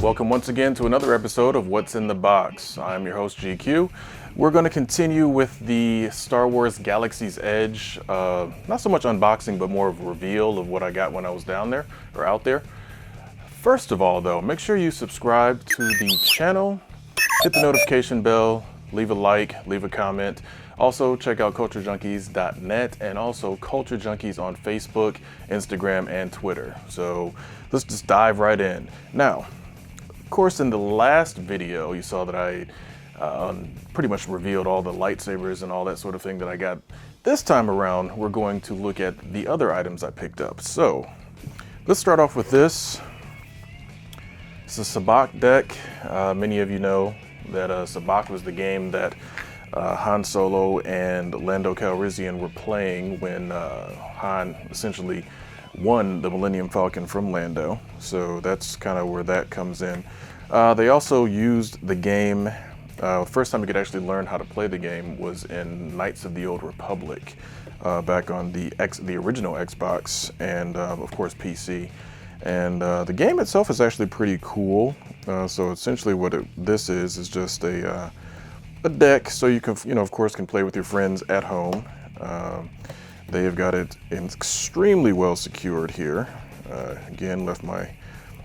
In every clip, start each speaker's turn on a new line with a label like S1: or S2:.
S1: Welcome once again to another episode of What's in the Box. I'm your host, GQ. We're going to continue with the Star Wars Galaxy's Edge, not so much unboxing, but more of a reveal of what I got when I was down there, or out there. First of all, though, make sure you subscribe to the channel, hit the notification bell, leave a like, leave a comment. Also, check out culturejunkies.net and also Culture Junkies on Facebook, Instagram, and Twitter. So let's just dive right in. Now, of course, in the last video, you saw that I pretty much revealed all the lightsabers and all that sort of thing that I got. This time around, we're going to look at the other items I picked up. So let's start off with this. It's a Sabacc deck. Many of you know that Sabacc was the game that Han Solo and Lando Calrissian were playing when Han essentially won the Millennium Falcon from Lando. So that's kind of where that comes in. They also used the game, first time you could actually learn how to play the game was in Knights of the Old Republic, back on the original Xbox and of course PC. And the game itself is actually pretty cool. So essentially what this is just a deck, so you can, of course, can play with your friends at home. They have got it extremely well secured here. Again, left my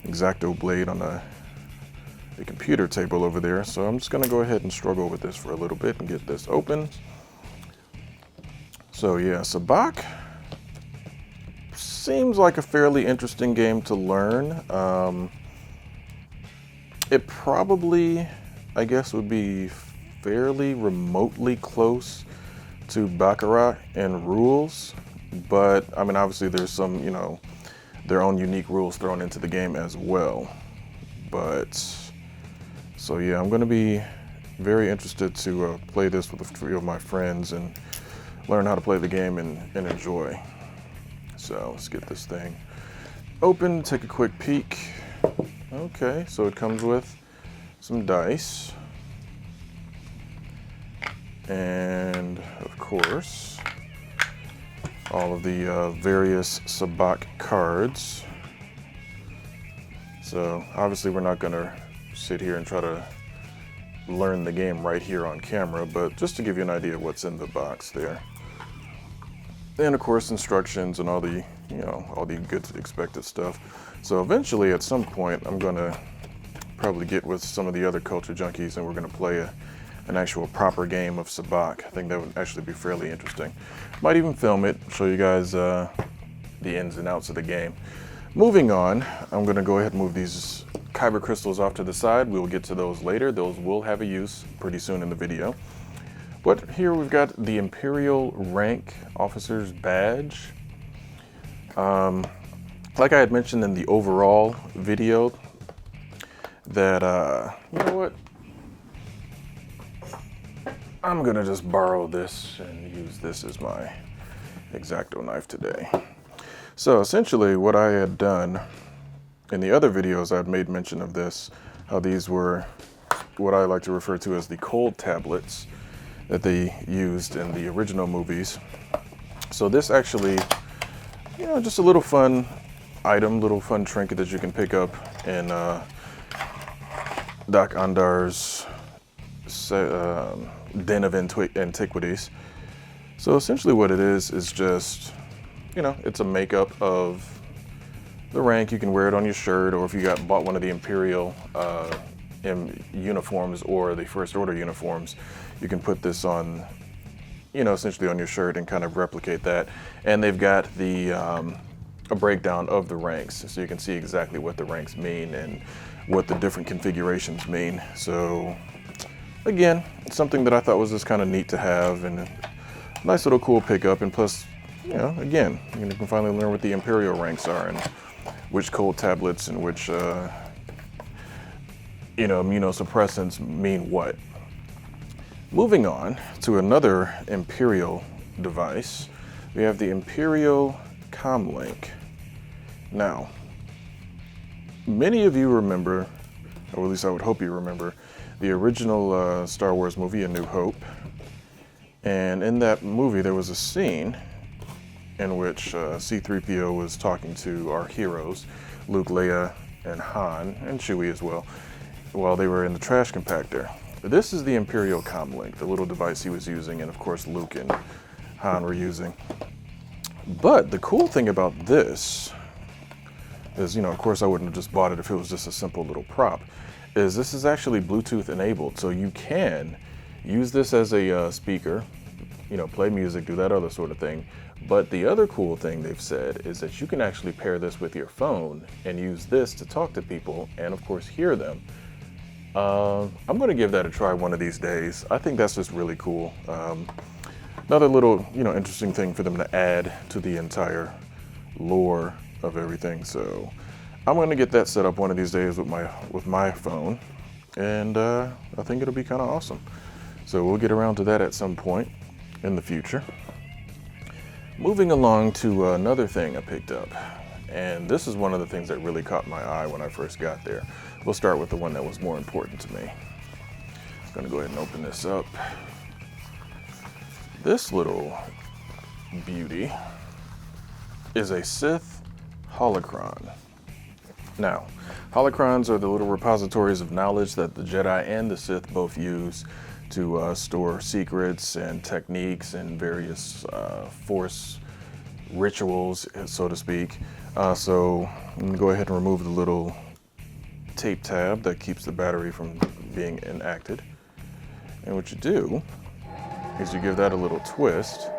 S1: X-Acto blade on the computer table over there, so I'm just gonna go ahead and struggle with this for a little bit and get this open. So yeah, Sabacc seems like a fairly interesting game to learn. It probably, I guess, would be fairly remotely close to Baccarat in rules, but I mean, obviously there's some, their own unique rules thrown into the game as well. But so yeah, I'm going to be very interested to play this with a few of my friends and learn how to play the game and enjoy. So let's get this thing open, take a quick peek. Okay, so it comes with some dice. And of course, all of the various Sabacc cards. So obviously we're not gonna sit here and try to learn the game right here on camera, but just to give you an idea of what's in the box there. And of course instructions and all the, all the good expected stuff. So eventually at some point I'm gonna probably get with some of the other Culture Junkies and we're gonna play an actual proper game of Sabacc. I think that would actually be fairly interesting. Might even film it, show you guys the ins and outs of the game. Moving on, I'm gonna go ahead and move these kyber crystals off to the side. We'll get to those later. Those will have a use pretty soon in the video. But here we've got the Imperial Rank Officer's Badge. Like I had mentioned in the overall video, that, you know what? I'm gonna just borrow this and use this as my X-Acto knife today. So essentially what I had done in the other videos, I've made mention of this, how these were what I like to refer to as the cold tablets that they used in the original movies. So this actually, just a little fun item, little fun trinket that you can pick up in Doc Ondar's Den of Antiquities. So essentially what it is just, it's a makeup of the rank. You can wear it on your shirt, or if you bought one of the Imperial uniforms or the First Order uniforms, you can put this on, essentially on your shirt and kind of replicate that. And they've got the a breakdown of the ranks, so you can see exactly what the ranks mean and what the different configurations mean. So again, it's something that I thought was just kind of neat to have and a nice little cool pickup. And plus, again, you can finally learn what the Imperial ranks are and which cold tablets and which, immunosuppressants mean what. Moving on to another Imperial device, we have the Imperial Comlink. Now, many of you remember, or at least I would hope you remember, the original Star Wars movie, A New Hope. And in that movie, there was a scene in which C-3PO was talking to our heroes, Luke, Leia, and Han, and Chewie as well, while they were in the trash compactor. This is the Imperial Comlink, the little device he was using, and of course Luke and Han were using. But the cool thing about this is, you know, of course I wouldn't have just bought it if it was just a simple little prop, is this is actually Bluetooth enabled. So you can use this as a speaker, you know, play music, do that other sort of thing. But the other cool thing they've said is that you can actually pair this with your phone and use this to talk to people and of course hear them. I'm going to give that a try one of these days. I think that's just really cool. Another little, you know, interesting thing for them to add to the entire lore of everything. So I'm going to get that set up one of these days with my phone, and I think it'll be kind of awesome. So we'll get around to that at some point in the future. Moving along to another thing I picked up, and this is one of the things that really caught my eye when I first got there. We'll start with the one that was more important to me. I'm going to go ahead and open this up. This little beauty is a Sith Holocron. Now, holocrons are the little repositories of knowledge that the Jedi and the Sith both use to store secrets and techniques and various Force rituals, so to speak. So I'm going to go ahead and remove the little tape tab that keeps the battery from being enacted. And what you do is you give that a little twist,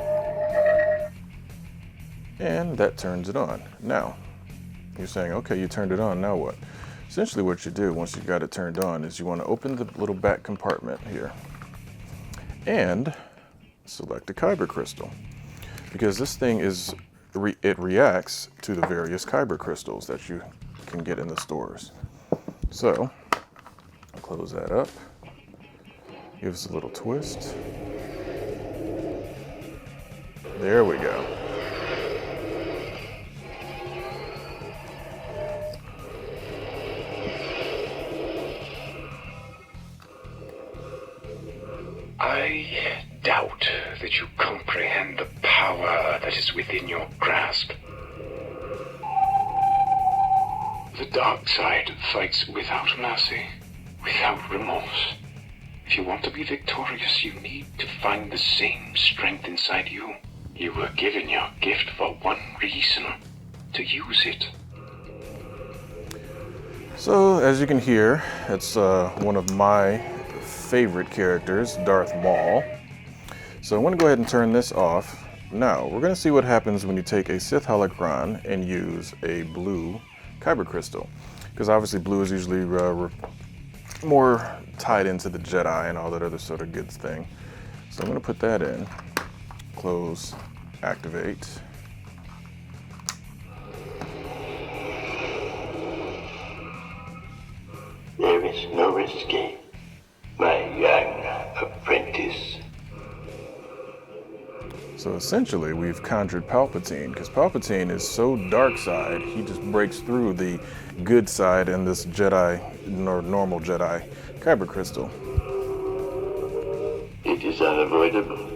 S1: and that turns it on. Now, you're saying, okay, you turned it on, now what? Essentially what you do once you got it turned on is you want to open the little back compartment here and select a kyber crystal, because this thing is, it reacts to the various kyber crystals that you can get in the stores. So, I'll close that up, give us a little twist. There we go.
S2: I doubt that you comprehend the power that is within your grasp. The dark side fights without mercy, without remorse. If you want to be victorious, you need to find the same strength inside you. You were given your gift for one reason, to use it.
S1: So, as you can hear, it's one of my favorite characters, Darth Maul. So I'm going to go ahead and turn this off. Now, we're going to see what happens when you take a Sith Holocron and use a blue kyber crystal. Because obviously blue is usually more tied into the Jedi and all that other sort of good thing. So I'm going to put that in. Close, activate.
S3: There is no escape, my young apprentice.
S1: So essentially, we've conjured Palpatine, because Palpatine is so dark side, he just breaks through the good side in this Jedi, or normal Jedi, kyber crystal.
S3: It is unavoidable.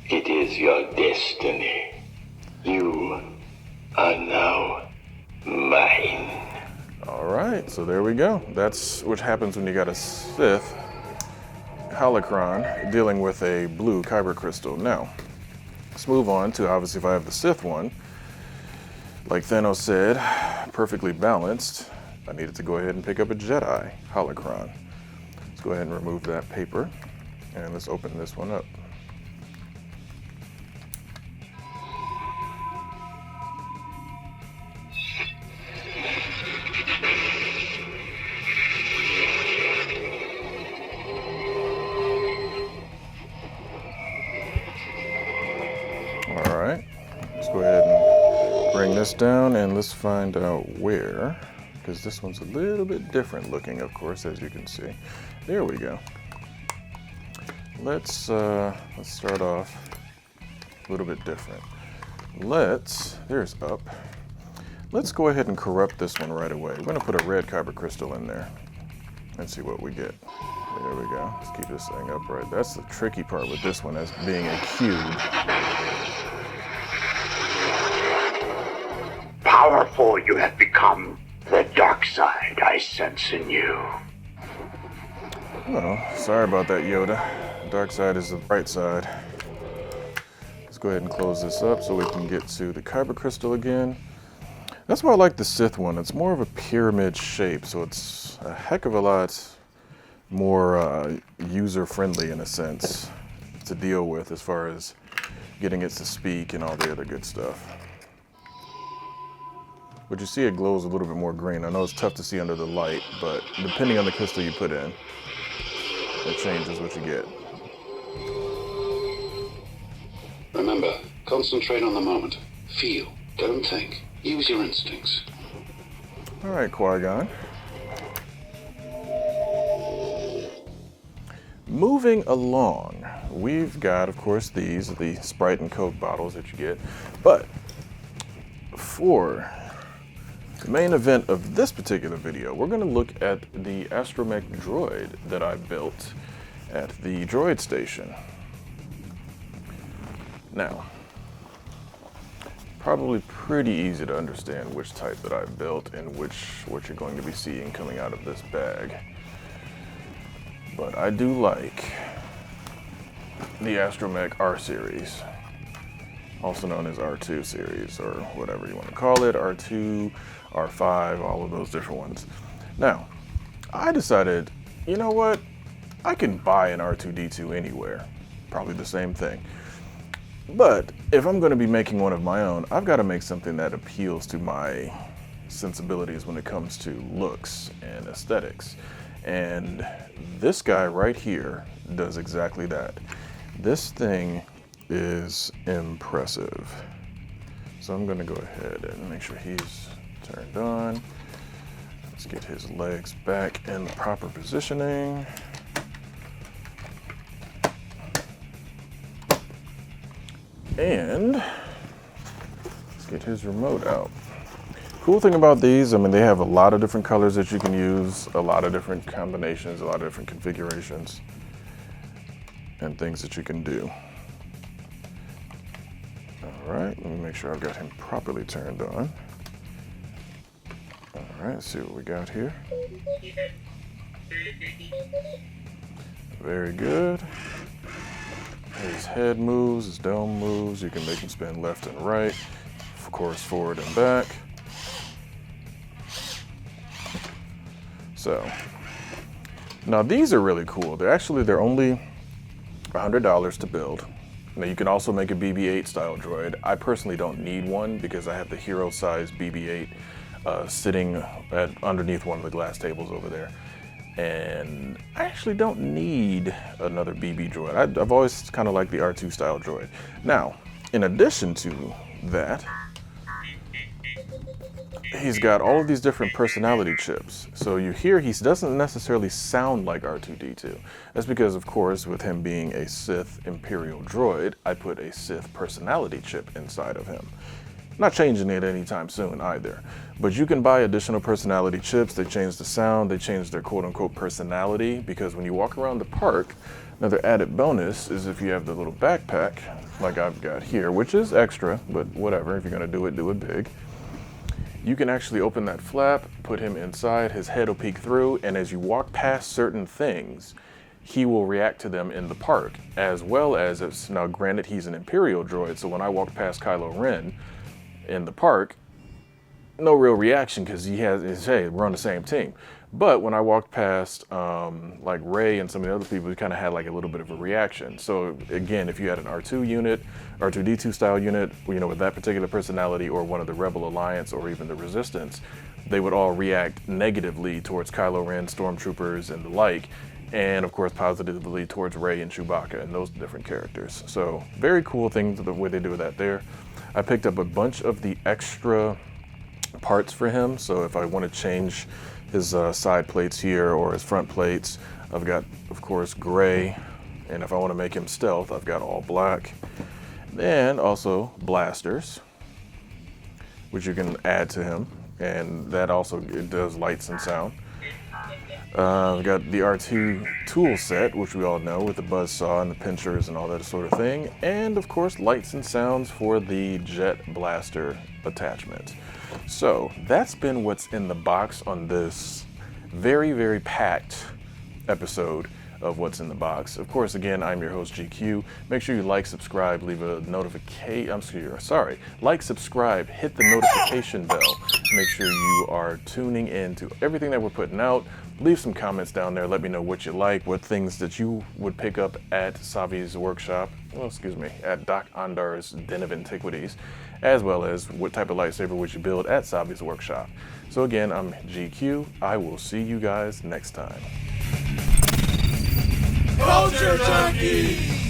S3: It is your destiny. You are now mine.
S1: Alright, so there we go. That's what happens when you got a Sith Holocron dealing with a blue kyber crystal. Now, let's move on to, obviously, if I have the Sith one, like Thanos said, perfectly balanced, I needed to go ahead and pick up a Jedi Holocron. Let's go ahead and remove that paper, and let's open this one up. Alright, let's go ahead and bring this down and let's find out where, because this one's a little bit different looking, of course, as you can see. There we go. Let's start off a little bit different. There's up. Let's go ahead and corrupt this one right away. We're going to put a red kyber crystal in there and see what we get. There we go. Let's keep this thing upright. That's the tricky part with this one, as being a cube.
S3: for you have become the dark side I sense in you.
S1: Oh, sorry about that, Yoda. Dark side is the bright side. Let's go ahead and close this up so we can get to the Kyber Crystal again. That's why I like the Sith one. It's more of a pyramid shape, so it's a heck of a lot more user-friendly in a sense to deal with as far as getting it to speak and all the other good stuff. But you see it glows a little bit more green. I know it's tough to see under the light, but depending on the crystal you put in, it changes what you get.
S2: Remember, concentrate on the moment. Feel, don't think. Use your instincts.
S1: All right, Qui-Gon. Moving along, we've got, of course, the Sprite and Coke bottles that you get. But for the main event of this particular video, we're going to look at the Astromech Droid that I built at the Droid Station. Now, probably pretty easy to understand which type that I built and what you're going to be seeing coming out of this bag. But I do like the Astromech R series, also known as R2 series, or whatever you want to call it, R2, R5, all of those different ones. Now, I decided, you know what, I can buy an R2-D2 anywhere, probably the same thing. But if I'm going to be making one of my own, I've got to make something that appeals to my sensibilities when it comes to looks and aesthetics. And this guy right here does exactly that. This thing is impressive. So I'm going to go ahead and make sure he's turned on. Let's get his legs back in the proper positioning. And let's get his remote out. Cool thing about these, I mean, they have a lot of different colors that you can use, a lot of different combinations, a lot of different configurations, and things that you can do. All right, let me make sure I've got him properly turned on. All right, let's see what we got here. Very good. His head moves, his dome moves. You can make him spin left and right, of course, forward and back. So, now these are really cool. They're only $100 to build. Now you can also make a BB-8 style droid. I personally don't need one because I have the hero size BB-8 sitting underneath one of the glass tables over there. And I actually don't need another BB droid. I've always kind of liked the R2 style droid. Now, in addition to that, he's got all of these different personality chips. So you hear he doesn't necessarily sound like R2-D2. That's because, of course, with him being a Sith Imperial droid, I put a Sith personality chip inside of him. Not changing it anytime soon either. But you can buy additional personality chips. They change the sound, they change their quote-unquote personality, because when you walk around the park, another added bonus is if you have the little backpack, like I've got here, which is extra, but whatever, if you're gonna do it big. You can actually open that flap, put him inside, his head will peek through, and as you walk past certain things, he will react to them in the park, as well as, now granted he's an Imperial droid, so when I walked past Kylo Ren in the park, no real reaction because he has his, hey, we're on the same team. But when I walked past like Rey and some of the other people, he kind of had like a little bit of a reaction. So again, if you had an R2 unit, R2-D2 style unit, you know, with that particular personality, or one of the Rebel Alliance or even the Resistance, they would all react negatively towards Kylo Ren, Stormtroopers, and the like, and of course positively towards Rey and Chewbacca and those different characters. So very cool thing, the way they do that there. I picked up a bunch of the extra parts for him, so if I want to change his side plates here or his front plates, I've got, of course, gray, and if I want to make him stealth, I've got all black. And also blasters, which you can add to him, and that also, it does lights and sound. We've got the R2 tool set, which we all know, with the buzzsaw and the pinchers and all that sort of thing. And of course, lights and sounds for the jet blaster attachment. So that's been what's in the box on this very, very packed episode of What's in the Box. Of course, again, I'm your host, GQ. Make sure you like, subscribe, leave a notification. Like, subscribe, hit the notification bell. Make sure you are tuning in to everything that we're putting out. Leave some comments down there. Let me know what you like, what things that you would pick up at Savi's workshop. Well, excuse me, at Doc Ondar's Den of Antiquities, as well as what type of lightsaber would you build at Savi's workshop. So again, I'm GQ. I will see you guys next time.
S4: Culture Junkies!